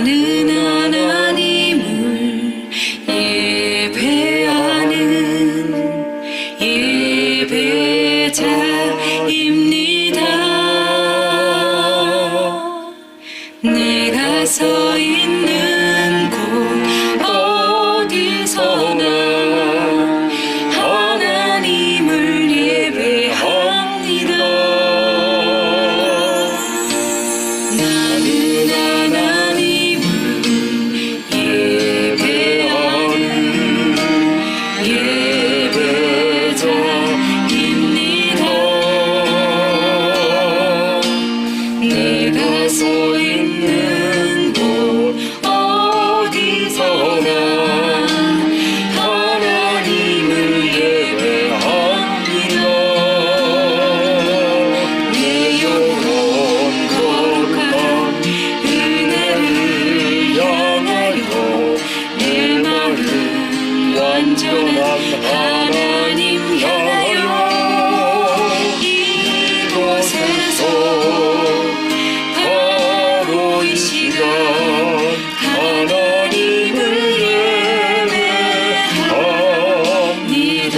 나는 하나님을 예배하는 예배자입니다. 내가 서 있는 곳 어디서나 하나님을 예배합니다. 나는 하나님을 예배하는 예배자입니다. 내가 서 있는 곳 어디서나 하나님을 예배합니다. 내 영혼 거룩한 은혜를 향하여 내 마음 완전한 하나님 향하여 이곳에서 바로 이 시간 하나님을 예배합니다.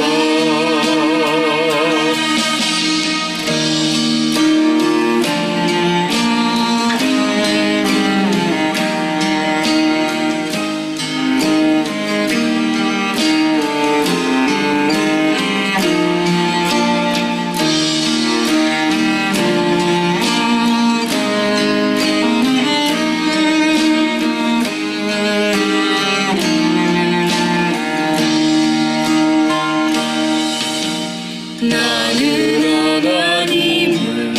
나는 하나님을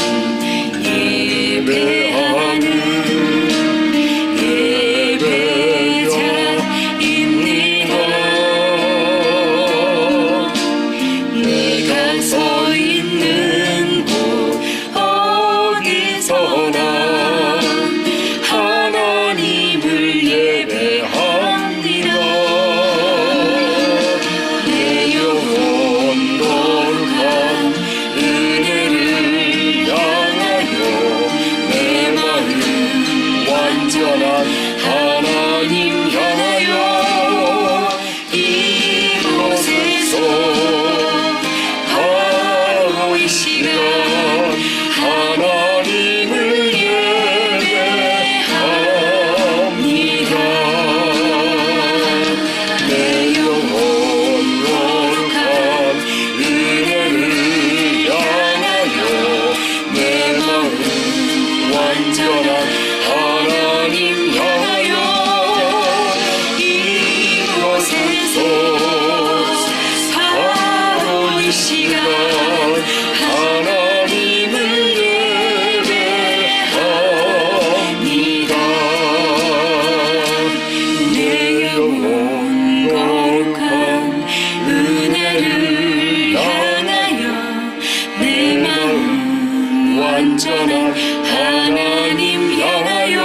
예배하는 예배자입니다. 내가 서 있는 곳 어디서나 하나님을 예배합니다. 내 영혼 거룩한 은혜를 향하여 내 마음 완전한 하나님 향하여 이곳에서 바로 이 시간 하나님을 예배합니다. 내 영혼 거룩한 은혜를 향하여 내 마음 완전한 하나님 향하여 이곳에서 바로 이 시간 하나님을 예배합니다. 내 영혼 거룩한 은혜를 향하여 내 마음 완전한 하나님 향하여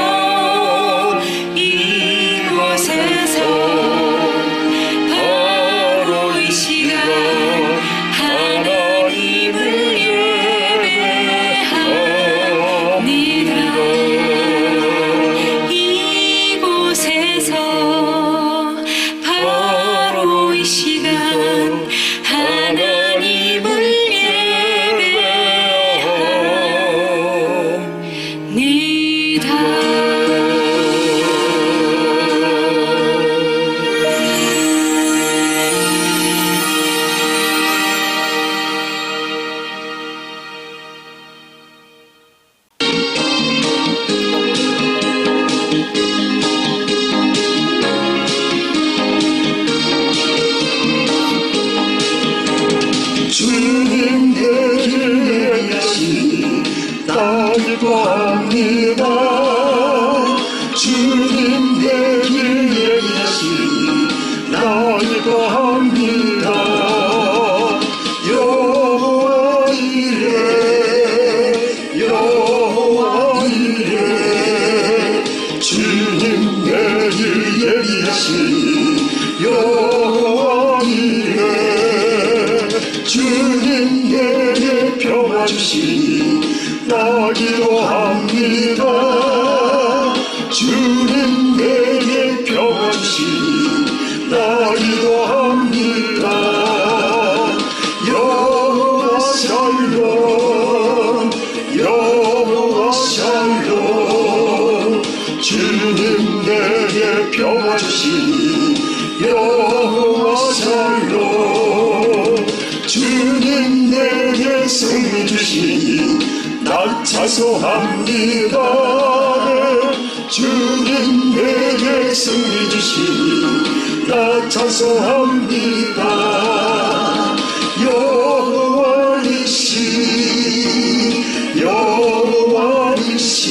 이곳에서 바로 이 시간 하나님을 예배합니다. 이곳에서 바로 이 시간 하나님을 예배합니다. 주님 예배하시 나 기뻐합니다. 주님 예배하시 나 기뻐합니다. 여호와 이레 여호와 이레 주님 예배하시 여호와 이레 주님 내게 평화 주시니 나 기도합니다. 주님 주님 내게 평화 주시니 여호와 샬롬 주님 내게 승리 주시니 나 찬송합니다. 주님 내게 승리 주시니 나 찬송합니다. 여호와이시 여호와이시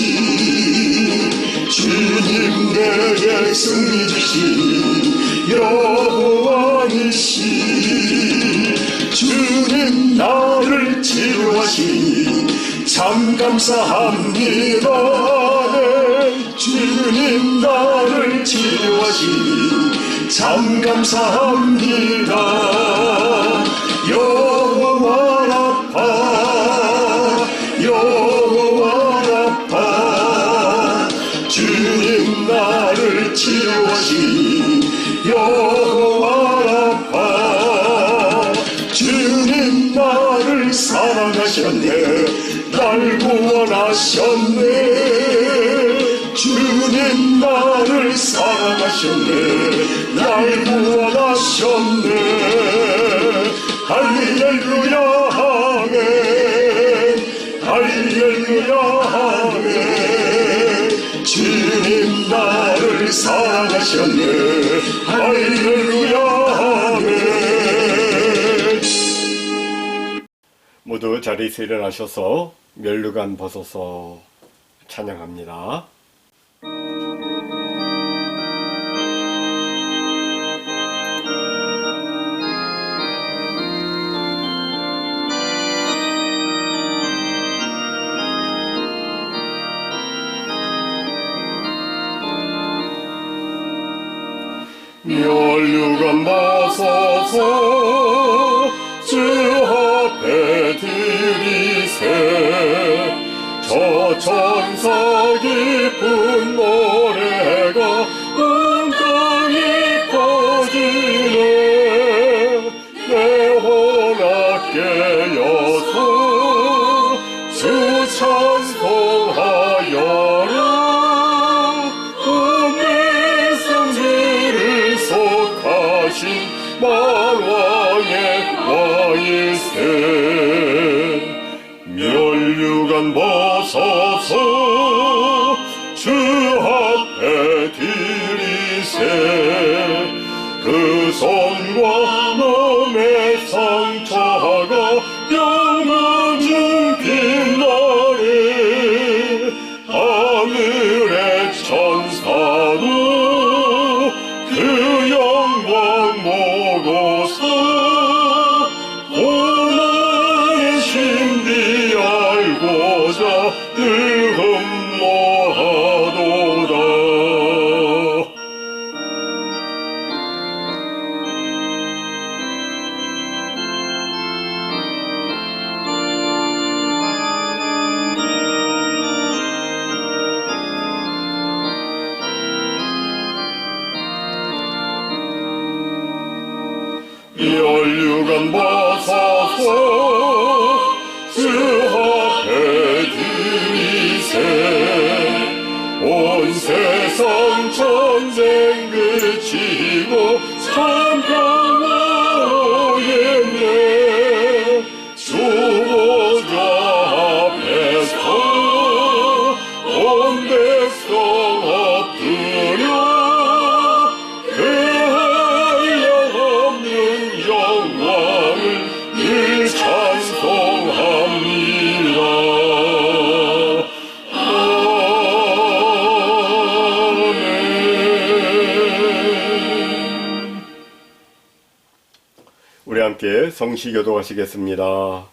주님 내게 승리 주시니 여호와이시 주님 나를 치유하시니 참 감사합니다. 주님 나를 치유하시니 참 감사합니다. 여호와 라파 여호와 라파 주님 나를 치유하시니 여호와 라파 주님 나를 사랑하셨네 날 구원하셨네 주님 나를 사랑하셨네 날 구원하셨네 할렐루야 아멘 할렐루야 아멘 주님 나를 사랑하셨네 할렐루야 아멘. 모두 자리에서 일어나셔서 멸류관 벗어서 찬양합니다. 멸류관 벗어서 주 앞에 드리세 저 천사 기쁜 노래가 온 땅에 퍼지네 내 혼악 깨어서 주 찬송하여라 온 백성들을 속하신 만왕의 왕일세 멸류관 벗어서 주 앞에 드리세 그 손과 몸의 상처가 영원히 빛나리 하늘의 천사도 그 영광 보고서 고난의 신비 알고자 늘 흠모하도다. 멸류관 벗어서 주 앞에 드리세 온 세상 전쟁 그치고 참 평화로겠네 주보좌 앞에서 온 백성 엎드려 그 한량없는 영광을 늘 찬송합니다. 아멘. 우리 함께 성시교도 하시겠습니다.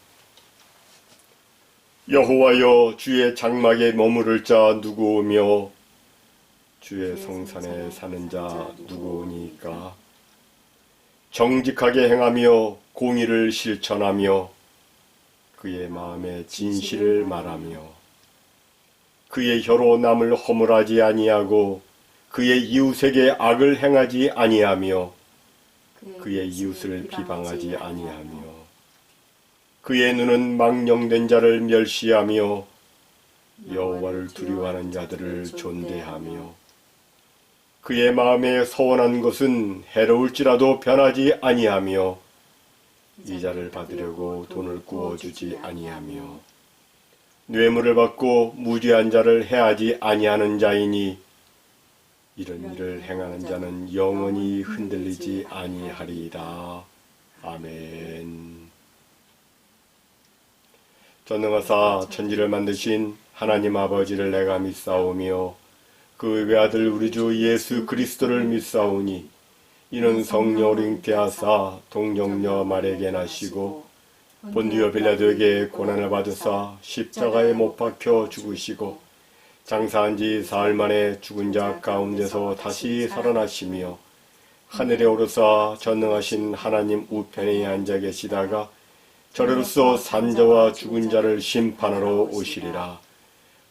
여호와여 주의 장막에 머무를 자 누구오며 주의 성산에 사는 자 누구오니까 정직하게 행하며 공의를 실천하며 그의 마음에 진실을 말하며 그의 혀로 남을 허물하지 아니하고 그의 이웃에게 악을 행하지 아니하며 그의 이웃을 비방하지 아니하며 그의 눈은 망령된 자를 멸시하며 여호와를 두려워하는 자들을 존대하며 그의 마음에 서원한 것은 해로울지라도 변하지 아니하며 이자를 받으려고 돈을 구워주지 아니하며 뇌물을 받고 무죄한 자를 해하지 아니하는 자이니 이런 일을 행하는 자는 영원히 흔들리지 아니하리이다. 아멘. 전능하사 천지를 만드신 하나님 아버지를 내가 믿사오며 그 외아들 우리 주 예수 그리스도를 믿사오니 이는 성령으로 잉태하사 동정녀 마리아에게 나시고 본디오 빌라도에게 고난을 받으사 십자가에 못 박혀 죽으시고 장사한 지 사흘 만에 죽은 자 가운데서 다시 살아나시며 하늘에 오르사 전능하신 하나님 우편에 앉아 계시다가 저리로서 산자와 죽은 자를 심판하러 오시리라.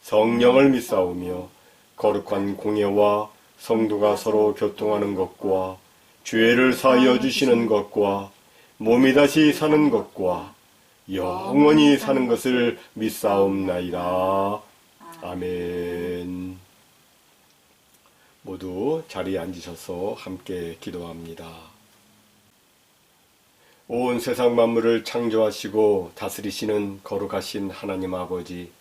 성령을 믿사오며 거룩한 공예와 성도가 서로 교통하는 것과 죄를 사하여 주시는 것과 몸이 다시 사는 것과 영원히 사는 것을 믿사옵나이다. 아멘. 모두 자리에 앉으셔서 함께 기도합니다. 온 세상 만물을 창조하시고 다스리시는 거룩하신 하나님 아버지,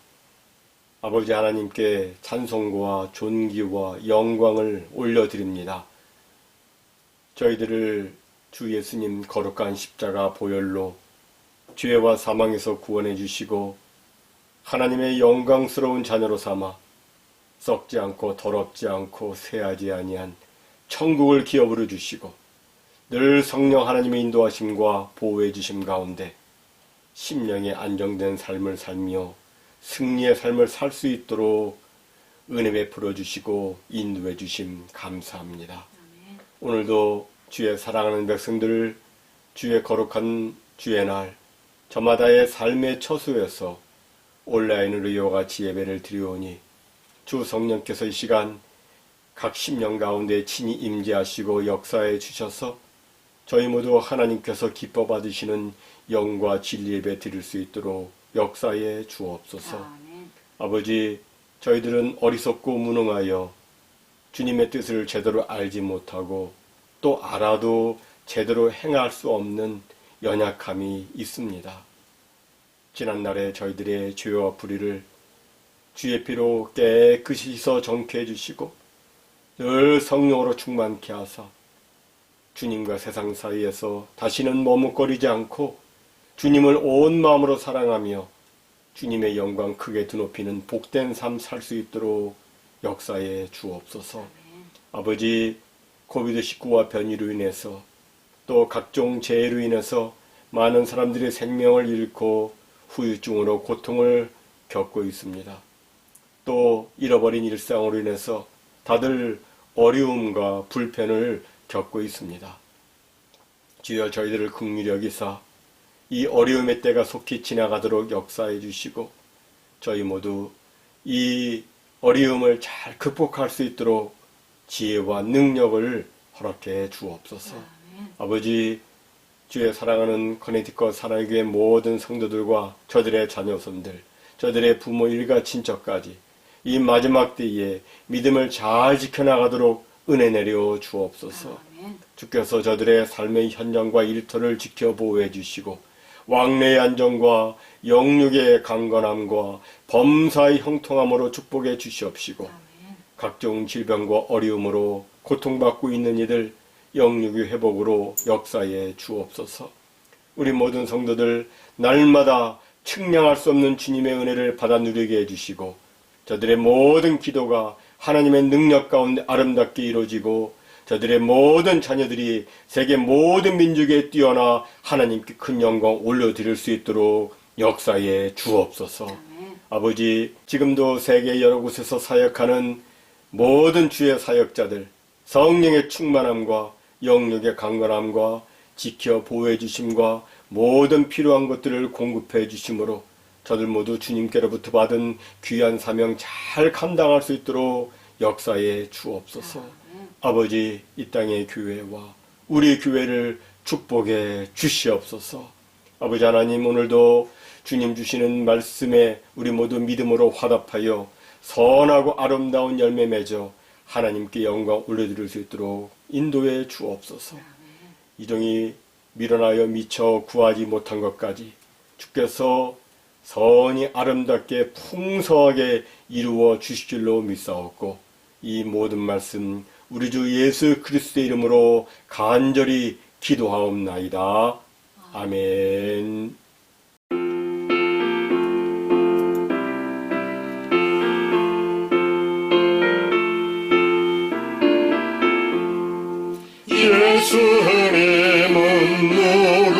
아버지 하나님께 찬송과 존귀와 영광을 올려드립니다. 저희들을 주 예수님 거룩한 십자가 보혈로 죄와 사망에서 구원해 주시고 하나님의 영광스러운 자녀로 삼아 썩지 않고 더럽지 않고 쇠하지 아니한 천국을 기업으로 주시고 늘 성령 하나님의 인도하심과 보호해 주심 가운데 심령에 안정된 삶을 살며 승리의 삶을 살 수 있도록 은혜 베풀어 주시고 인도해 주심 감사합니다. 오늘도 주의 사랑하는 백성들 주의 거룩한 주의 날 저마다의 삶의 처소에서 온라인으로 이와 같이 예배를 드리오니 주 성령께서 이 시간 각 심령 가운데 친히 임재하시고 역사해 주셔서 저희 모두 하나님께서 기뻐 받으시는 영과 진리 예배 드릴 수 있도록 역사해 주옵소서. 아멘. 아버지, 저희들은 어리석고 무능하여 주님의 뜻을 제대로 알지 못하고 또 알아도 제대로 행할 수 없는 연약함이 있습니다. 지난날에 저희들의 죄와 불의를 주의 피로 깨끗이 씻어 정케해 주시고 늘 성령으로 충만케 하사 주님과 세상 사이에서 다시는 머뭇거리지 않고 주님을 온 마음으로 사랑하며 주님의 영광 크게 드높이는 복된 삶 살 수 있도록 역사해 주옵소서. 아버지, 코비드19와 변이로 인해서 또 각종 재해로 인해서 많은 사람들이 생명을 잃고 후유증으로 고통을 겪고 있습니다. 또 잃어버린 일상으로 인해서 다들 어려움과 불편을 겪고 있습니다. 주여 저희들을 긍휼히 여기사 이 어려움의 때가 속히 지나가도록 역사해 주시고 저희 모두 이 어려움을 잘 극복할 수 있도록 지혜와 능력을 허락해 주옵소서. 아버지, 주의 사랑하는 커네티컷 사랑교회 모든 성도들과 저들의 자녀손들, 저들의 부모 일가 친척까지 이 마지막 때에 믿음을 잘 지켜나가도록 은혜 내려 주옵소서. 주께서 저들의 삶의 현장과 일터를 지켜 보호해 주시고 왕래의 안정과 영육의 강건함과 범사의 형통함으로 축복해 주시옵시고 각종 질병과 어려움으로 고통받고 있는 이들 영육의 회복으로 역사해 주옵소서. 우리 모든 성도들 날마다 측량할 수 없는 주님의 은혜를 받아 누리게 해주시고 저들의 모든 기도가 하나님의 능력 가운데 아름답게 이루어지고 저들의 모든 자녀들이 세계 모든 민족에 뛰어나 하나님께 큰 영광 올려드릴 수 있도록 역사해 주옵소서. 아버지, 지금도 세계 여러 곳에서 사역하는 모든 주의 사역자들 성령의 충만함과 영육의 강건함과 지켜 보호해 주심과 모든 필요한 것들을 공급해 주심으로 저들 모두 주님께로부터 받은 귀한 사명 잘 감당할 수 있도록 역사해 주옵소서. 아버지, 이 땅의 교회와 우리 교회를 축복해 주시옵소서. 아버지 하나님, 오늘도 주님 주시는 말씀에 우리 모두 믿음으로 화답하여 선하고 아름다운 열매 맺어 하나님께 영광 올려드릴 수 있도록 인도해 주옵소서. 이종이 밀어나여 미처 구하지 못한 것까지 주께서 선이 아름답게 풍성하게 이루어 주실 줄로 믿사옵고, 이 모든 말씀 우리 주 예수 그리스도의 이름으로 간절히 기도하옵나이다. 아멘. 예수님은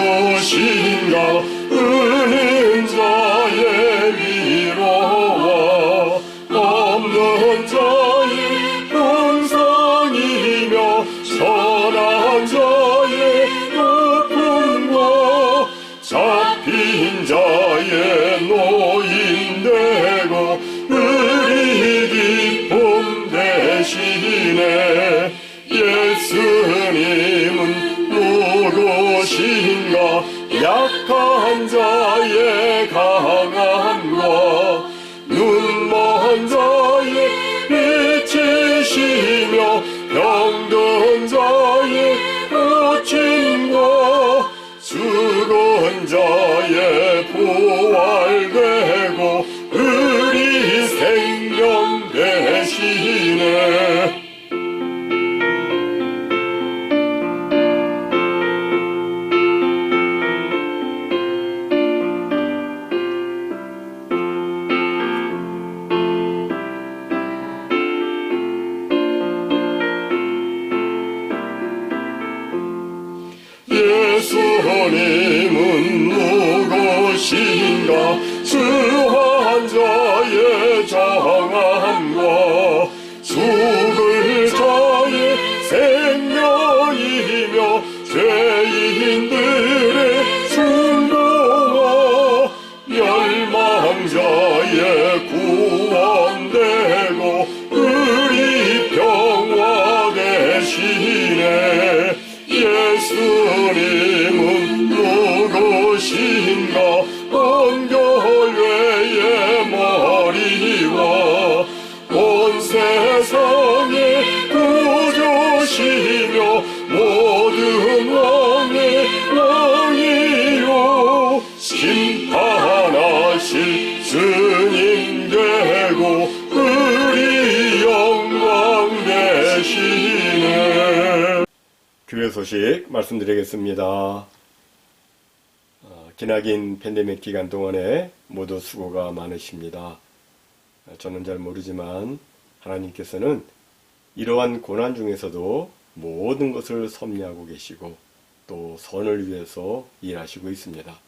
누구신가? 은인 자의 위로와 없는 자의 본성이며 선한 자의 높음과 잡힌 자의 노인되고 의리 기쁨 대신에 예수님은 누구신가? 약한 자의 강함과 눈먼 자의 빛이시며 병든 자의 고침과 죽은 자의 부활되고 의리 생명 대신에 예수님은 누구신가? 주한 자의 정함과 죽을 자의 생명이며 죄인들의 순종과 멸망자의 구원되고 의리 평화 대신에 예수님은 누구신가? 언결외의 머리와 온 세상의 구주시며 모든 왕의 왕이요 심판하실 주님 되고 의리 영광 되시네. 교회 소식 말씀드리겠습니다. 기나긴 팬데믹 기간 동안에 모두 수고가 많으십니다. 저는 잘 모르지만 하나님께서는 이러한 고난 중에서도 모든 것을 섭리하고 계시고 또 선을 위해서 일하시고 있습니다.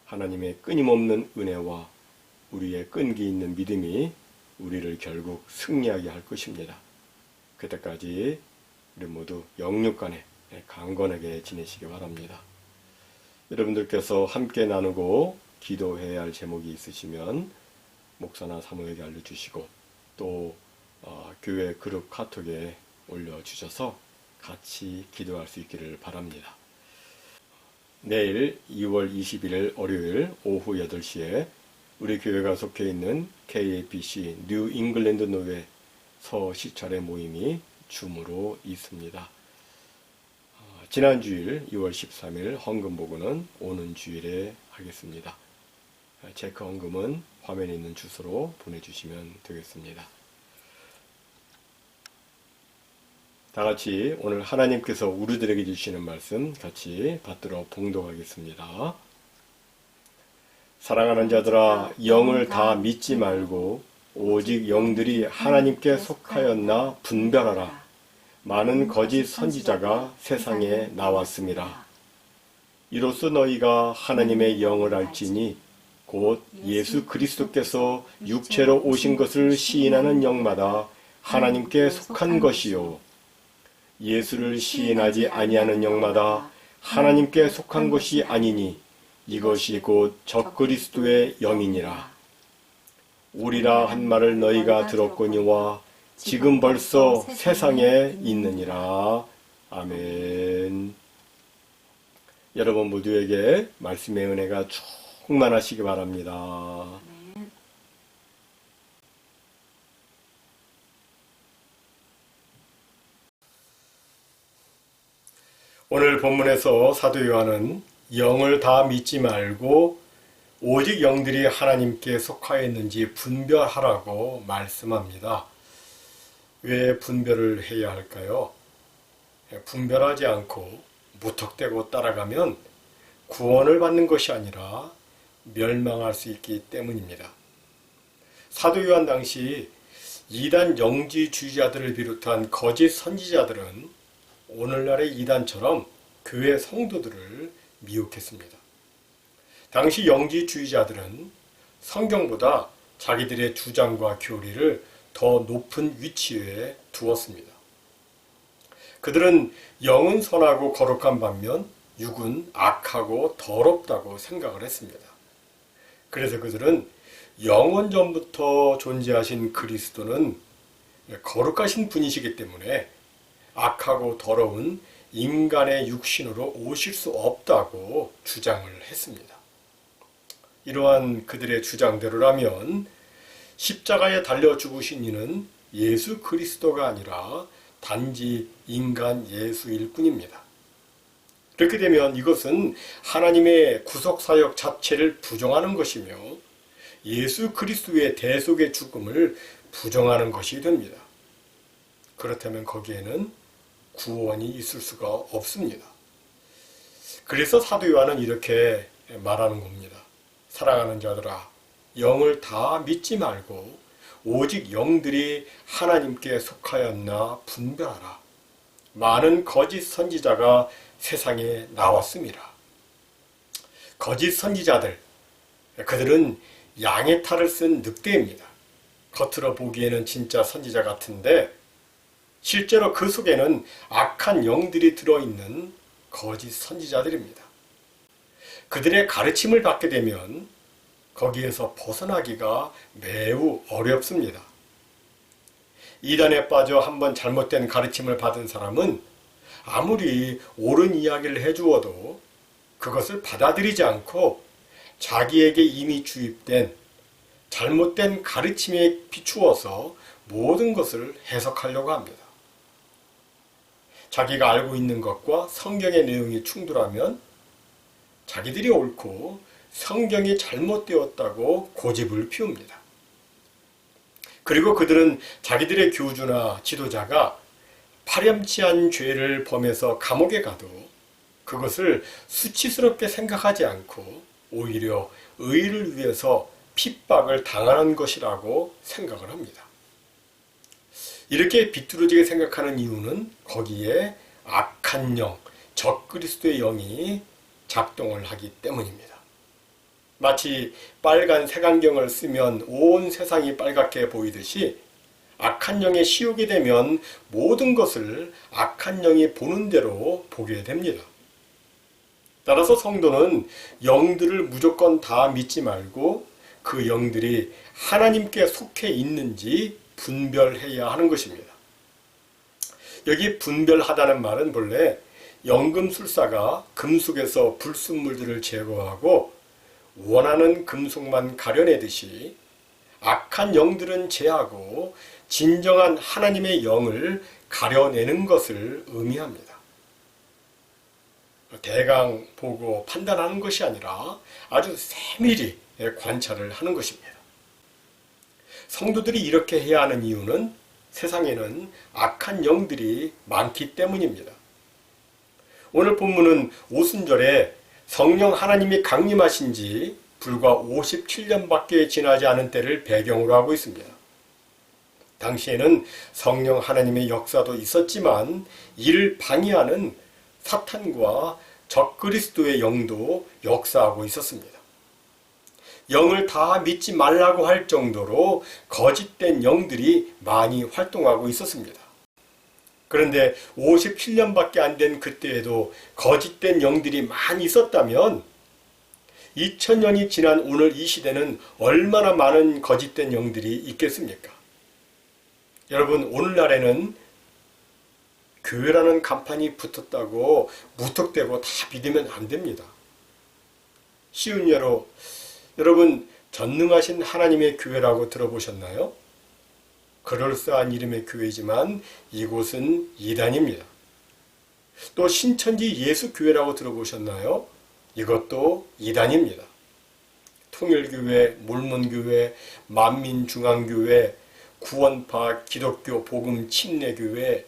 하나님의 끊임없는 은혜와 우리의 끈기 있는 믿음이 우리를 결국 승리하게 할 것입니다. 그때까지 우리 모두 영육간에 강건하게 지내시기 바랍니다. 여러분들께서 함께 나누고 기도해야 할 제목이 있으시면 목사나 사모에게 알려주시고 또 교회 그룹 카톡에 올려주셔서 같이 기도할 수 있기를 바랍니다. 내일 2월 21일 월요일 오후 8시에 우리 교회가 속해 있는 KAPC 뉴 잉글랜드 노회 서시찰의 모임이 줌으로 있습니다. 지난 주일 2월 13일 헌금 보고는 오는 주일에 하겠습니다. 체크 헌금은 화면에 있는 주소로 보내주시면 되겠습니다. 다 같이 오늘 하나님께서 우리들에게 주시는 말씀 같이 받들어 봉독하겠습니다. 사랑하는 자들아, 영을 다 믿지 말고 오직 영들이 하나님께 속하였나 분별하라. 많은 거짓 선지자가 세상에 나왔습니다. 이로써 너희가 하나님의 영을 알지니 곧 예수 그리스도께서 육체로 오신 것을 시인하는 영마다 하나님께 속한 것이요 예수를 시인하지 아니하는 영마다 하나님께 속한 것이 아니니 이것이 곧 적그리스도의 영이니라. 오리라 한 말을 너희가 들었거니와 지금 벌써 세상에 있느니라. 아멘. 여러분 모두에게 말씀의 은혜가 충만하시기 바랍니다. 오늘 본문에서 사도 요한은 영을 다 믿지 말고 오직 영들이 하나님께 속하였는지 분별하라고 말씀합니다. 왜 분별을 해야 할까요? 분별하지 않고 무턱대고 따라가면 구원을 받는 것이 아니라 멸망할 수 있기 때문입니다. 사도 요한 당시 이단 영지주의자들을 비롯한 거짓 선지자들은 오늘날의 이단처럼 교회 성도들을 미혹했습니다. 당시 영지주의자들은 성경보다 자기들의 주장과 교리를 더 높은 위치에 두었습니다. 그들은 영은 선하고 거룩한 반면 육은 악하고 더럽다고 생각을 했습니다. 그래서 그들은 영원전부터 존재하신 그리스도는 거룩하신 분이시기 때문에 악하고 더러운 인간의 육신으로 오실 수 없다고 주장을 했습니다. 이러한 그들의 주장대로라면 십자가에 달려 죽으신 이는 예수 그리스도가 아니라 단지 인간 예수일 뿐입니다. 그렇게 되면 이것은 하나님의 구속사역 자체를 부정하는 것이며 예수 그리스도의 대속의 죽음을 부정하는 것이 됩니다. 그렇다면 거기에는 구원이 있을 수가 없습니다. 그래서 사도 요한은 이렇게 말하는 겁니다. 사랑하는 자들아, 영을 다 믿지 말고 오직 영들이 하나님께 속하였나 분별하라. 많은 거짓 선지자가 세상에 나왔습니다. 거짓 선지자들, 그들은 양의 탈을 쓴 늑대입니다. 겉으로 보기에는 진짜 선지자 같은데 실제로 그 속에는 악한 영들이 들어있는 거짓 선지자들입니다. 그들의 가르침을 받게 되면 거기에서 벗어나기가 매우 어렵습니다. 이단에 빠져 한번 잘못된 가르침을 받은 사람은 아무리 옳은 이야기를 해주어도 그것을 받아들이지 않고 자기에게 이미 주입된 잘못된 가르침에 비추어서 모든 것을 해석하려고 합니다. 자기가 알고 있는 것과 성경의 내용이 충돌하면 자기들이 옳고 성경이 잘못되었다고 고집을 피웁니다. 그리고 그들은 자기들의 교주나 지도자가 파렴치한 죄를 범해서 감옥에 가도 그것을 수치스럽게 생각하지 않고 오히려 의를 위해서 핍박을 당하는 것이라고 생각을 합니다. 이렇게 비뚤어지게 생각하는 이유는 거기에 악한 영, 적그리스도의 영이 작동을 하기 때문입니다. 마치 빨간 색안경을 쓰면 온 세상이 빨갛게 보이듯이 악한 영에 씌우게 되면 모든 것을 악한 영이 보는 대로 보게 됩니다. 따라서 성도는 영들을 무조건 다 믿지 말고 그 영들이 하나님께 속해 있는지 분별해야 하는 것입니다. 여기 분별하다는 말은 본래 연금술사가 금속에서 불순물들을 제거하고 원하는 금속만 가려내듯이 악한 영들은 제하고 진정한 하나님의 영을 가려내는 것을 의미합니다. 대강 보고 판단하는 것이 아니라 아주 세밀히 관찰을 하는 것입니다. 성도들이 이렇게 해야 하는 이유는 세상에는 악한 영들이 많기 때문입니다. 오늘 본문은 오순절에 성령 하나님이 강림하신 지 불과 57년밖에 지나지 않은 때를 배경으로 하고 있습니다. 당시에는 성령 하나님의 역사도 있었지만 이를 방해하는 사탄과 적그리스도의 영도 역사하고 있었습니다. 영을 다 믿지 말라고 할 정도로 거짓된 영들이 많이 활동하고 있었습니다. 그런데 57년밖에 안 된 그때에도 거짓된 영들이 많이 있었다면 2000년이 지난 오늘 이 시대는 얼마나 많은 거짓된 영들이 있겠습니까? 여러분, 오늘날에는 교회라는 간판이 붙었다고 무턱대고 다 믿으면 안 됩니다. 쉬운 예로 여러분 전능하신 하나님의 교회라고 들어보셨나요? 그럴싸한 이름의 교회지만 이곳은 이단입니다. 또 신천지 예수교회라고 들어보셨나요? 이것도 이단입니다. 통일교회, 몰몬교회, 만민중앙교회, 구원파 기독교 복음 침례교회,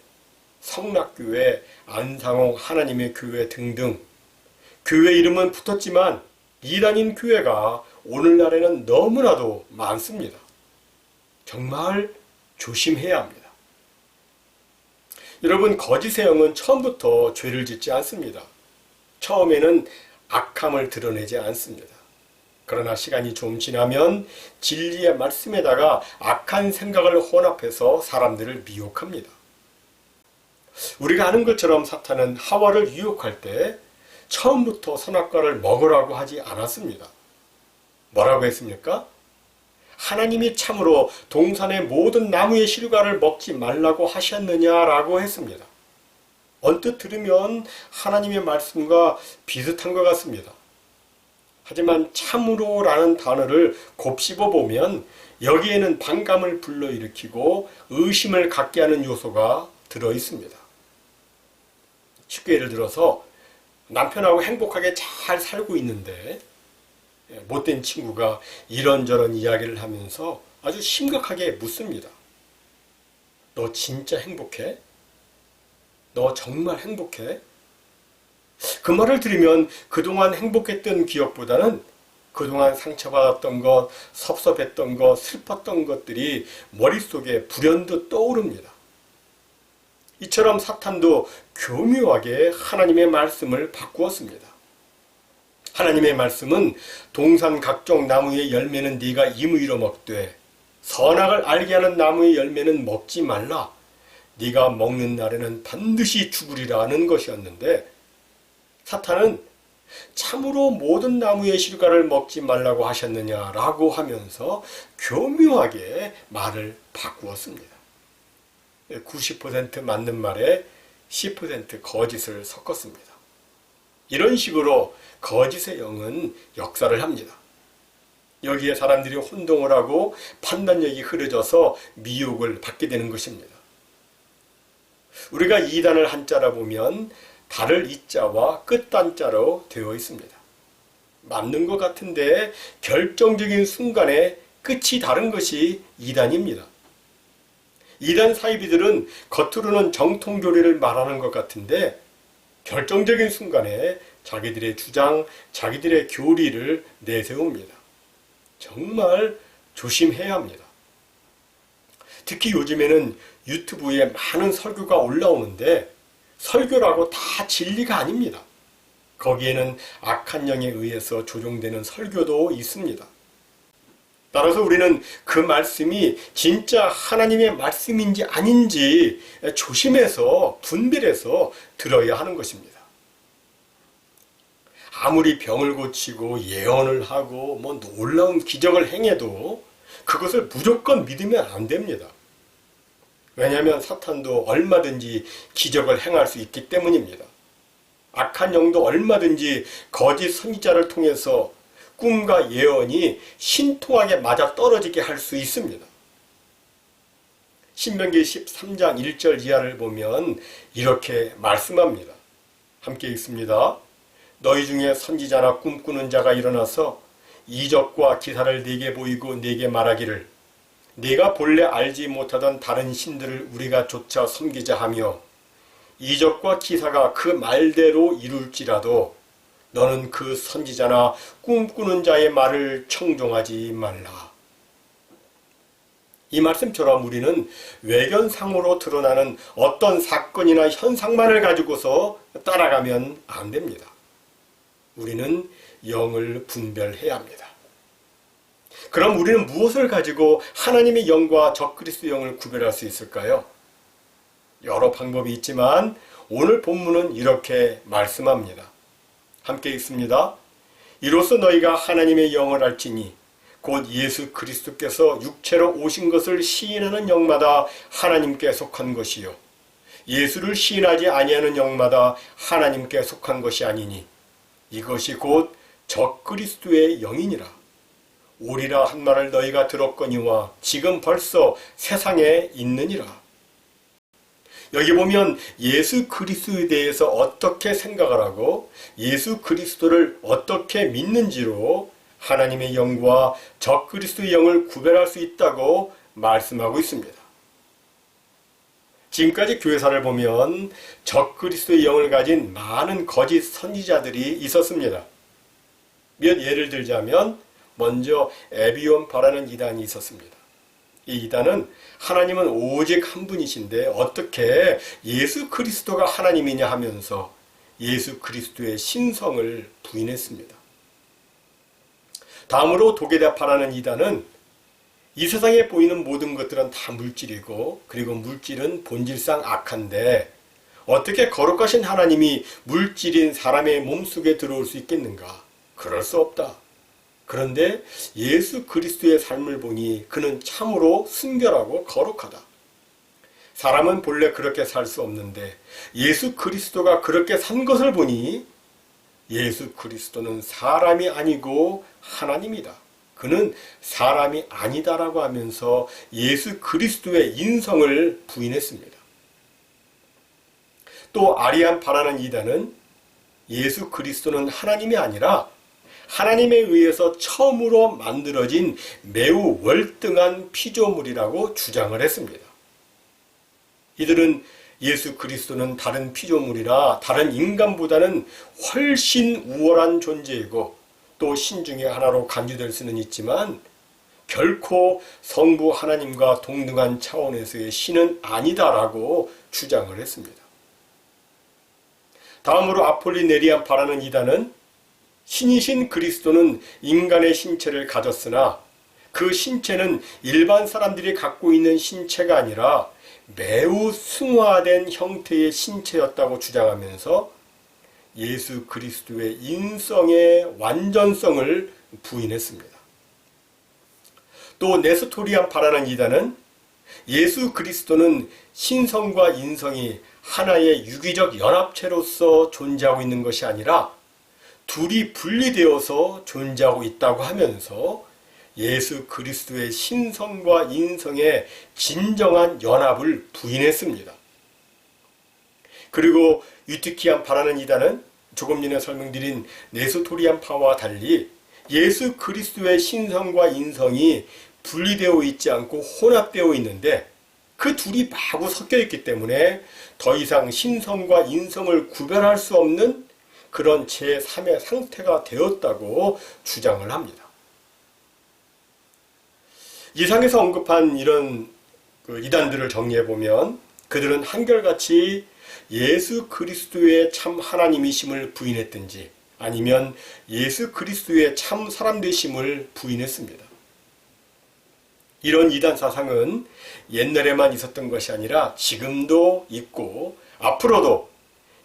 성락교회, 안상홍 하나님의 교회 등등 교회 이름은 붙었지만 이단인 교회가 오늘날에는 너무나도 많습니다. 정말 조심해야 합니다. 여러분, 거짓의 영은 처음부터 죄를 짓지 않습니다. 처음에는 악함을 드러내지 않습니다. 그러나 시간이 좀 지나면 진리의 말씀에다가 악한 생각을 혼합해서 사람들을 미혹합니다. 우리가 아는 것처럼 사탄은 하와를 유혹할 때 처음부터 선악과를 먹으라고 하지 않았습니다. 뭐라고 했습니까? 하나님이 참으로 동산의 모든 나무의 실과를 먹지 말라고 하셨느냐라고 했습니다. 언뜻 들으면 하나님의 말씀과 비슷한 것 같습니다. 하지만 참으로라는 단어를 곱씹어 보면 여기에는 반감을 불러일으키고 의심을 갖게 하는 요소가 들어 있습니다. 쉽게 예를 들어서 남편하고 행복하게 잘 살고 있는데 못된 친구가 이런저런 이야기를 하면서 아주 심각하게 묻습니다. 너 진짜 행복해? 너 정말 행복해? 그 말을 들으면 그동안 행복했던 기억보다는 그동안 상처받았던 것, 섭섭했던 것, 슬펐던 것들이 머릿속에 불현듯 떠오릅니다. 이처럼 사탄도 교묘하게 하나님의 말씀을 바꾸었습니다. 하나님의 말씀은 동산 각종 나무의 열매는 네가 임의로 먹되 선악을 알게 하는 나무의 열매는 먹지 말라. 네가 먹는 날에는 반드시 죽으리라는 것이었는데 사탄은 참으로 모든 나무의 실과를 먹지 말라고 하셨느냐라고 하면서 교묘하게 말을 바꾸었습니다. 90% 맞는 말에 10% 거짓을 섞었습니다. 이런 식으로 거짓의 영은 역사를 합니다. 여기에 사람들이 혼동을 하고 판단력이 흐려져서 미혹을 받게 되는 것입니다. 우리가 이단을 한자로 보면 달을 이자와 끝단자로 되어 있습니다. 맞는 것 같은데 결정적인 순간에 끝이 다른 것이 이단입니다. 이단 사이비들은 겉으로는 정통교리를 말하는 것 같은데 결정적인 순간에 자기들의 주장, 자기들의 교리를 내세웁니다. 정말 조심해야 합니다. 특히 요즘에는 유튜브에 많은 설교가 올라오는데 설교라고 다 진리가 아닙니다. 거기에는 악한 영에 의해서 조종되는 설교도 있습니다. 따라서 우리는 그 말씀이 진짜 하나님의 말씀인지 아닌지 조심해서 분별해서 들어야 하는 것입니다. 아무리 병을 고치고 예언을 하고 놀라운 기적을 행해도 그것을 무조건 믿으면 안 됩니다. 왜냐하면 사탄도 얼마든지 기적을 행할 수 있기 때문입니다. 악한 영도 얼마든지 거짓 선지자를 통해서 꿈과 예언이 신통하게 맞아떨어지게 할 수 있습니다. 신명기 13장 1절 이하를 보면 이렇게 말씀합니다. 함께 읽습니다. 너희 중에 선지자나 꿈꾸는 자가 일어나서 이적과 기사를 네게 보이고 네게 말하기를 네가 본래 알지 못하던 다른 신들을 우리가 쫓아 섬기자 하며 이적과 기사가 그 말대로 이룰지라도 너는 그 선지자나 꿈꾸는 자의 말을 청종하지 말라. 이 말씀처럼 우리는 외견상으로 드러나는 어떤 사건이나 현상만을 가지고서 따라가면 안 됩니다. 우리는 영을 분별해야 합니다. 그럼 우리는 무엇을 가지고 하나님의 영과 적그리스도 영을 구별할 수 있을까요? 여러 방법이 있지만 오늘 본문은 이렇게 말씀합니다. 함께 읽습니다. 이로써 너희가 하나님의 영을 알지니 곧 예수 그리스도께서 육체로 오신 것을 시인하는 영마다 하나님께 속한 것이요 예수를 시인하지 아니하는 영마다 하나님께 속한 것이 아니니 이것이 곧 적그리스도의 영이니라. 오리라 한 말을 너희가 들었거니와 지금 벌써 세상에 있느니라. 여기 보면 예수 그리스도에 대해서 어떻게 생각을 하고 예수 그리스도를 어떻게 믿는지로 하나님의 영과 적그리스도의 영을 구별할 수 있다고 말씀하고 있습니다. 지금까지 교회사를 보면 적그리스도의 영을 가진 많은 거짓 선지자들이 있었습니다. 몇 예를 들자면 먼저 에비온파라는 이단이 있었습니다. 이 이단은 하나님은 오직 한 분이신데 어떻게 예수 그리스도가 하나님이냐 하면서 예수 그리스도의 신성을 부인했습니다. 다음으로 도게다파라는 이단은 이 세상에 보이는 모든 것들은 다 물질이고 그리고 물질은 본질상 악한데 어떻게 거룩하신 하나님이 물질인 사람의 몸속에 들어올 수 있겠는가? 그럴 수 없다. 그런데 예수 그리스도의 삶을 보니 그는 참으로 순결하고 거룩하다. 사람은 본래 그렇게 살 수 없는데 예수 그리스도가 그렇게 산 것을 보니 예수 그리스도는 사람이 아니고 하나님이다. 그는 사람이 아니다라고 하면서 예수 그리스도의 인성을 부인했습니다. 또 아리안파라는 이단은 예수 그리스도는 하나님이 아니라 하나님에 의해서 처음으로 만들어진 매우 월등한 피조물이라고 주장을 했습니다. 이들은 예수 그리스도는 다른 피조물이라 다른 인간보다는 훨씬 우월한 존재이고 또 신 중에 하나로 간주될 수는 있지만 결코 성부 하나님과 동등한 차원에서의 신은 아니다라고 주장을 했습니다. 다음으로 아폴리네리안파라는 이단은 신이신 그리스도는 인간의 신체를 가졌으나 그 신체는 일반 사람들이 갖고 있는 신체가 아니라 매우 승화된 형태의 신체였다고 주장하면서 예수 그리스도의 인성의 완전성을 부인했습니다. 또 네스토리안파라는 이단은 예수 그리스도는 신성과 인성이 하나의 유기적 연합체로서 존재하고 있는 것이 아니라 둘이 분리되어서 존재하고 있다고 하면서 예수 그리스도의 신성과 인성의 진정한 연합을 부인했습니다. 그리고 유티키안파라는 이단은 조금 전에 설명드린 네스토리안파와 달리 예수 그리스도의 신성과 인성이 분리되어 있지 않고 혼합되어 있는데 그 둘이 마구 섞여 있기 때문에 더 이상 신성과 인성을 구별할 수 없는 그런 제3의 상태가 되었다고 주장을 합니다. 이상에서 언급한 이런 이단들을 정리해보면 그들은 한결같이 예수 그리스도의 참 하나님이심을 부인했든지 아니면 예수 그리스도의 참 사람 되심을 부인했습니다. 이런 이단 사상은 옛날에만 있었던 것이 아니라 지금도 있고 앞으로도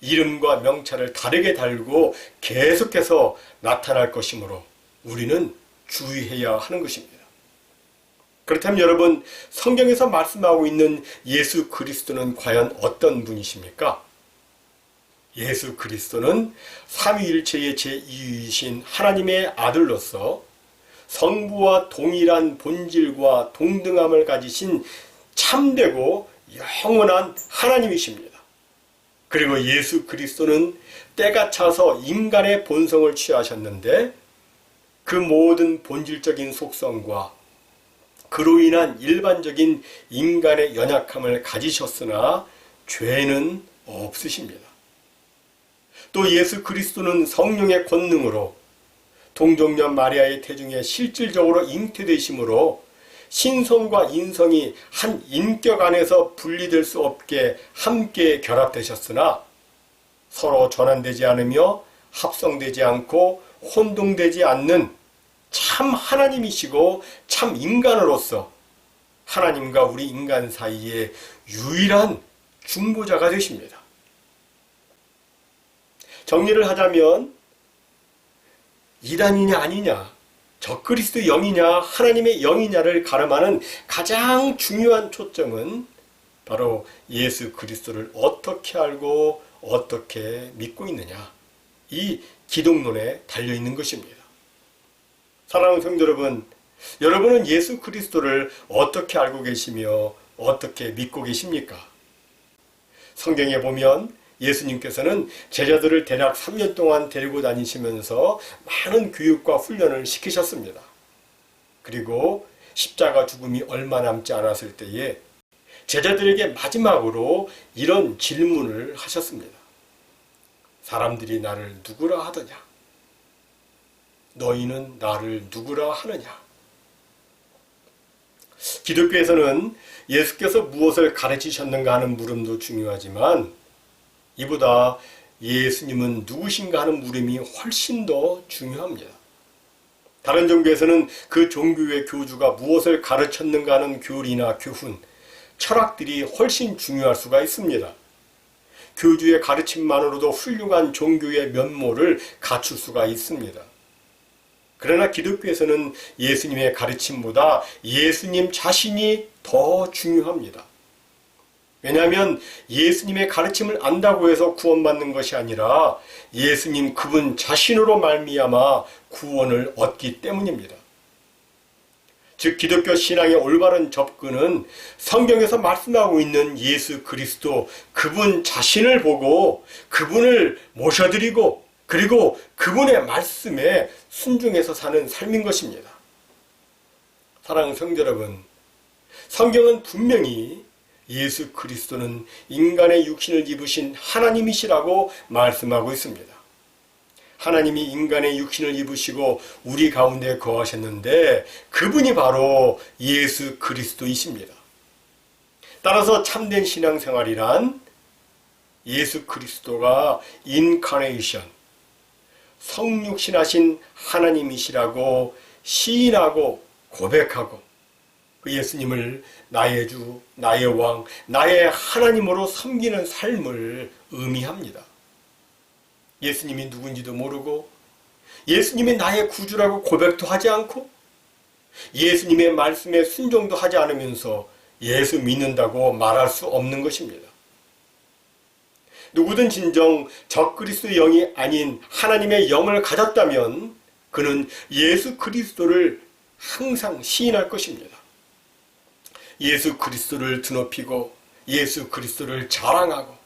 이름과 명찰을 다르게 달고 계속해서 나타날 것이므로 우리는 주의해야 하는 것입니다. 그렇다면 여러분, 성경에서 말씀하고 있는 예수 그리스도는 과연 어떤 분이십니까? 예수 그리스도는 삼위일체의 제2위이신 하나님의 아들로서 성부와 동일한 본질과 동등함을 가지신 참되고 영원한 하나님이십니다. 그리고 예수 그리스도는 때가 차서 인간의 본성을 취하셨는데 그 모든 본질적인 속성과 그로 인한 일반적인 인간의 연약함을 가지셨으나 죄는 없으십니다. 또 예수 그리스도는 성령의 권능으로 동정녀 마리아의 태중에 실질적으로 잉태되심으로 신성과 인성이 한 인격 안에서 분리될 수 없게 함께 결합되셨으나 서로 전환되지 않으며 합성되지 않고 혼동되지 않는 참 하나님이시고 참 인간으로서 하나님과 우리 인간 사이에 유일한 중보자가 되십니다. 정리를 하자면 이단이냐 아니냐, 적그리스도 영이냐 하나님의 영이냐를 가름하는 가장 중요한 초점은 바로 예수 그리스도를 어떻게 알고 어떻게 믿고 있느냐, 이 기독론에 달려 있는 것입니다. 사랑하는 성도 여러분, 여러분은 예수 그리스도를 어떻게 알고 계시며 어떻게 믿고 계십니까? 성경에 보면 예수님께서는 제자들을 대략 3년 동안 데리고 다니시면서 많은 교육과 훈련을 시키셨습니다. 그리고 십자가 죽음이 얼마 남지 않았을 때에 제자들에게 마지막으로 이런 질문을 하셨습니다. 사람들이 나를 누구라 하더냐? 너희는 나를 누구라 하느냐? 기독교에서는 예수께서 무엇을 가르치셨는가 하는 물음도 중요하지만 이보다 예수님은 누구신가 하는 물음이 훨씬 더 중요합니다. 다른 종교에서는 그 종교의 교주가 무엇을 가르쳤는가 하는 교리나 교훈, 철학들이 훨씬 중요할 수가 있습니다. 교주의 가르침만으로도 훌륭한 종교의 면모를 갖출 수가 있습니다. 그러나 기독교에서는 예수님의 가르침보다 예수님 자신이 더 중요합니다. 왜냐하면 예수님의 가르침을 안다고 해서 구원받는 것이 아니라 예수님 그분 자신으로 말미암아 구원을 얻기 때문입니다. 즉 기독교 신앙의 올바른 접근은 성경에서 말씀하고 있는 예수 그리스도 그분 자신을 보고 그분을 모셔드리고 그리고 그분의 말씀에 순종해서 사는 삶인 것입니다. 사랑하는 성도 여러분, 성경은 분명히 예수 그리스도는 인간의 육신을 입으신 하나님이시라고 말씀하고 있습니다. 하나님이 인간의 육신을 입으시고 우리 가운데 거하셨는데 그분이 바로 예수 그리스도이십니다. 따라서 참된 신앙생활이란 예수 그리스도가 인카네이션, 성육신하신 하나님이시라고 시인하고 고백하고 그 예수님을 나의 주, 나의 왕, 나의 하나님으로 섬기는 삶을 의미합니다. 예수님이 누군지도 모르고 예수님이 나의 구주라고 고백도 하지 않고 예수님의 말씀에 순종도 하지 않으면서 예수 믿는다고 말할 수 없는 것입니다. 누구든 진정 적그리스도의 영이 아닌 하나님의 영을 가졌다면 그는 예수 그리스도를 항상 시인할 것입니다. 예수 그리스도를 드높이고 예수 그리스도를 자랑하고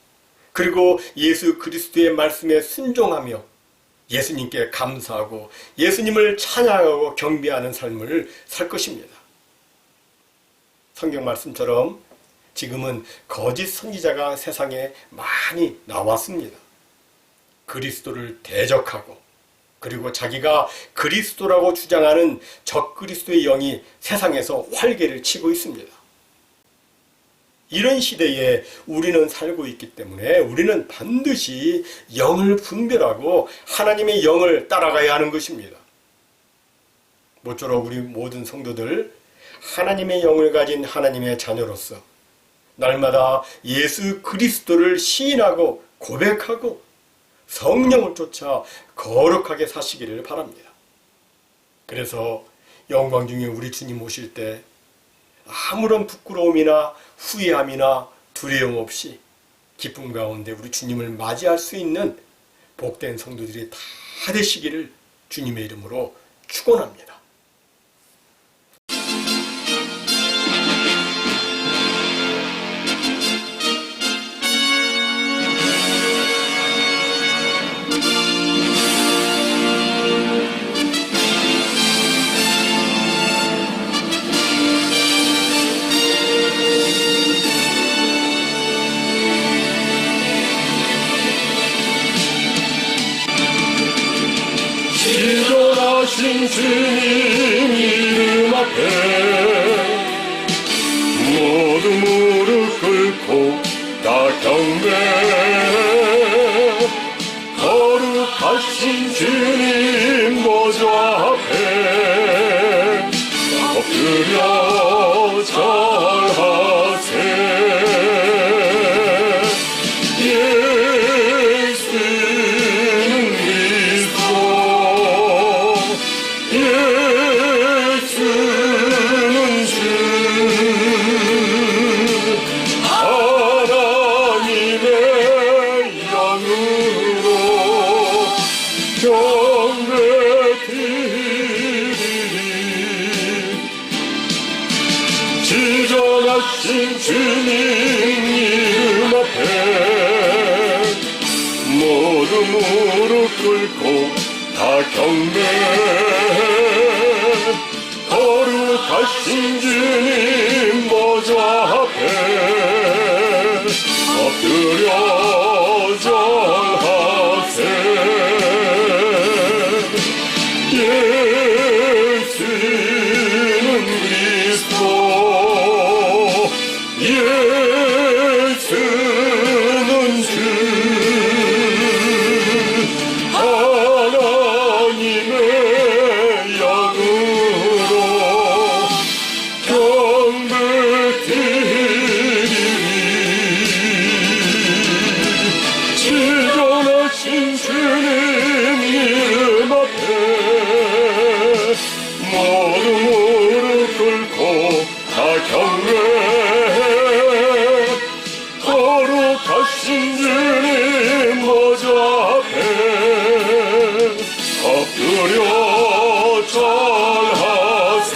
그리고 예수 그리스도의 말씀에 순종하며 예수님께 감사하고 예수님을 찬양하고 경배하는 삶을 살 것입니다. 성경 말씀처럼 지금은 거짓 선지자가 세상에 많이 나왔습니다. 그리스도를 대적하고 그리고 자기가 그리스도라고 주장하는 적그리스도의 영이 세상에서 활개를 치고 있습니다. 이런 시대에 우리는 살고 있기 때문에 우리는 반드시 영을 분별하고 하나님의 영을 따라가야 하는 것입니다. 모쪼록 우리 모든 성도들 하나님의 영을 가진 하나님의 자녀로서 날마다 예수 그리스도를 시인하고 고백하고 성령을 쫓아 거룩하게 사시기를 바랍니다. 그래서 영광 중에 우리 주님 오실 때 아무런 부끄러움이나 후회함이나 두려움 없이 기쁨 가운데 우리 주님을 맞이할 수 있는 복된 성도들이 다 되시기를 주님의 이름으로 축원합니다. 지존하신 주님 이름 앞에 모두 무릎 꿇고 다 경배 거룩하신 주님 보좌 앞에 엎드려 절하세 무릎 꿇고 다 경배 거룩하신 주님 보좌 앞에 엎드려 절하세 예수는 그리스도 예수는 주 하나님의 영으로 경배드리리 지존하신 주님 이름 앞에 모두 무릎 꿇고 다 경배해 거룩하신 주님 보좌 앞에 엎드려 절하세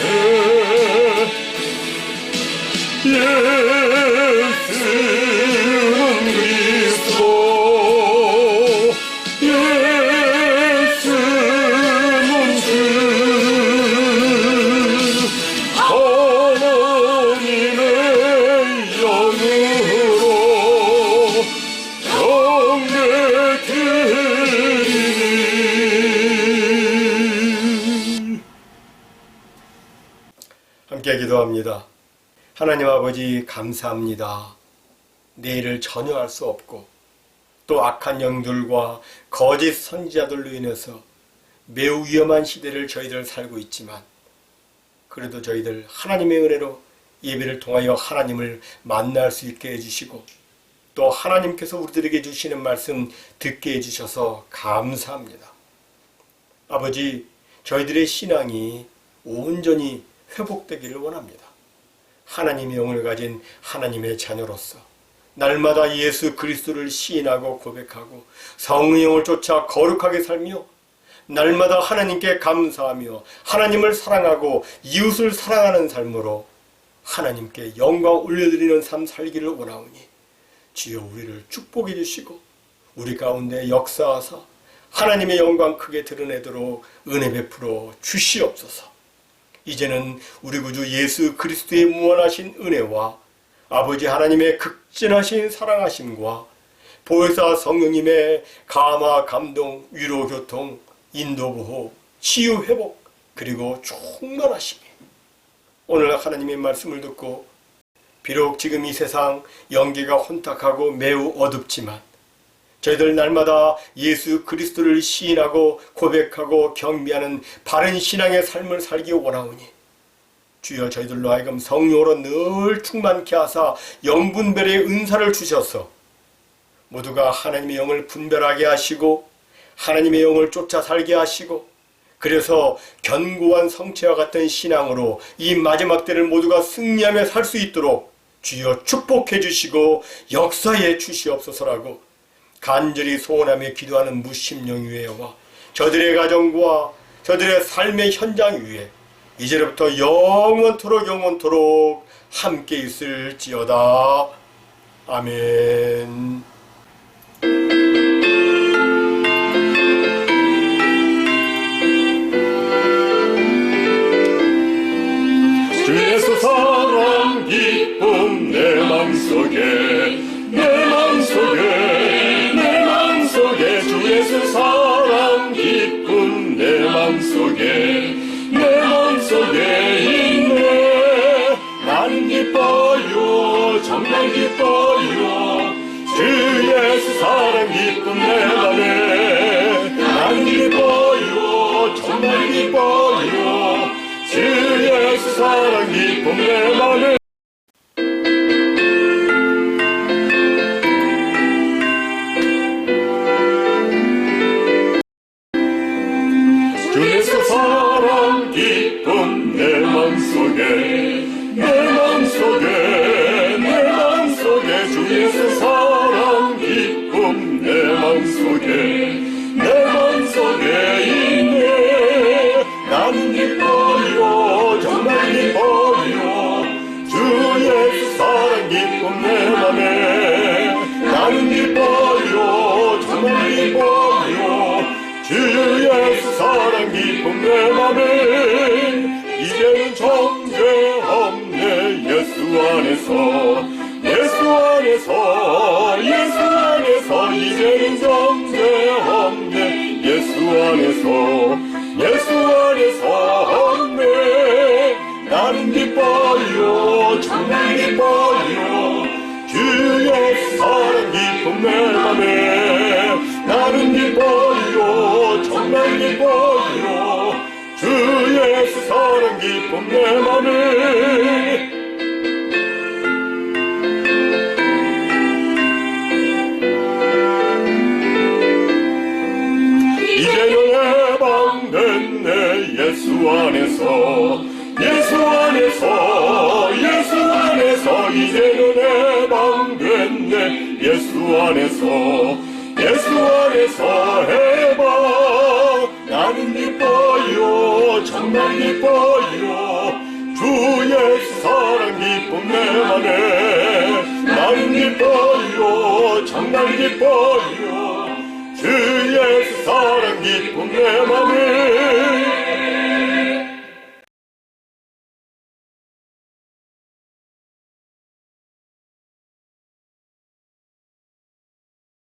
예수는 그리스도 예수는 주 하나님의 영으로 경배드리니 함께 기도합니다. 하나님 아버지 감사합니다. 내일을 전혀 알 수 없고 또 악한 영들과 거짓 선지자들로 인해서 매우 위험한 시대를 저희들 살고 있지만 그래도 저희들 하나님의 은혜로 예배를 통하여 하나님을 만날 수 있게 해주시고 또 하나님께서 우리들에게 주시는 말씀 듣게 해주셔서 감사합니다. 아버지, 저희들의 신앙이 온전히 회복되기를 원합니다. 하나님의 영을 가진 하나님의 자녀로서 날마다 예수 그리스도를 시인하고 고백하고 성령의 영을 쫓아 거룩하게 살며 날마다 하나님께 감사하며 하나님을 사랑하고 이웃을 사랑하는 삶으로 하나님께 영광 올려드리는 삶 살기를 원하오니 주여 우리를 축복해 주시고 우리 가운데 역사하사 하나님의 영광 크게 드러내도록 은혜 베풀어 주시옵소서. 이제는 우리 구주 예수 그리스도의 무한하신 은혜와 아버지 하나님의 극진하신 사랑하심과 보혜사 성령님의 감화 감동 위로 교통 인도 보호 치유 회복 그리고 충만하심이 오늘 하나님의 말씀을 듣고 비록 지금 이 세상 영계가 혼탁하고 매우 어둡지만 저희들 날마다 예수 그리스도를 시인하고 고백하고 경배하는 바른 신앙의 삶을 살기 원하오니 주여 저희들로 하여금 성령으로 늘 충만케 하사 영분별의 은사를 주셔서 모두가 하나님의 영을 분별하게 하시고 하나님의 영을 쫓아 살게 하시고 그래서 견고한 성체와 같은 신앙으로 이 마지막 때를 모두가 승리하며 살 수 있도록 주여 축복해 주시고 역사해 주시옵소서라고 간절히 소원하며 기도하는 무심령유회와 저들의 가정과 저들의 삶의 현장 위에 이제부터 영원토록 함께 있을지어다. 아멘. 주 예수 사랑 기쁨 내 맘속에 주 예수 사랑 기쁨 내 맘속에 있네. 난 기뻐요 정말 기뻐요 주 예수 사랑 기쁨 내 맘에 난 기뻐요 정말 기뻐요 주 예수 사랑 기쁨 내 맘에 주 예수 사랑 기쁨 내 맘속에 주 예수 사랑 기쁨 내 맘속에 있네. 나는 기뻐요 정말 기뻐요 주 예수 사랑 기쁨 내 맘에 나는 기뻐요 정말 기뻐요 기쁨 내 맘에 이제는 정죄 없네 예수 안에서 예수 안에서 예수 안에서 이제는 정죄 없네 예수 안에서 예수 안에서 없네 나는 기뻐요 정말 기뻐요 주 예수 사랑 기쁨 내 맘에 나는 기뻐요 정말 기뻐요 주 예수 사랑 기쁨 내 맘에 이제는 해방됐네 예수 안에서 예수 안에서 예수 안에서 이제는 해방됐네 예수 안에서 예수 안에서 해방 나는 기뻐요 정말 기뻐요 주 예수 사랑 기쁨 내 맘에 나는 기뻐요 정말 기뻐요 주 예수 사랑 기쁨 내 맘에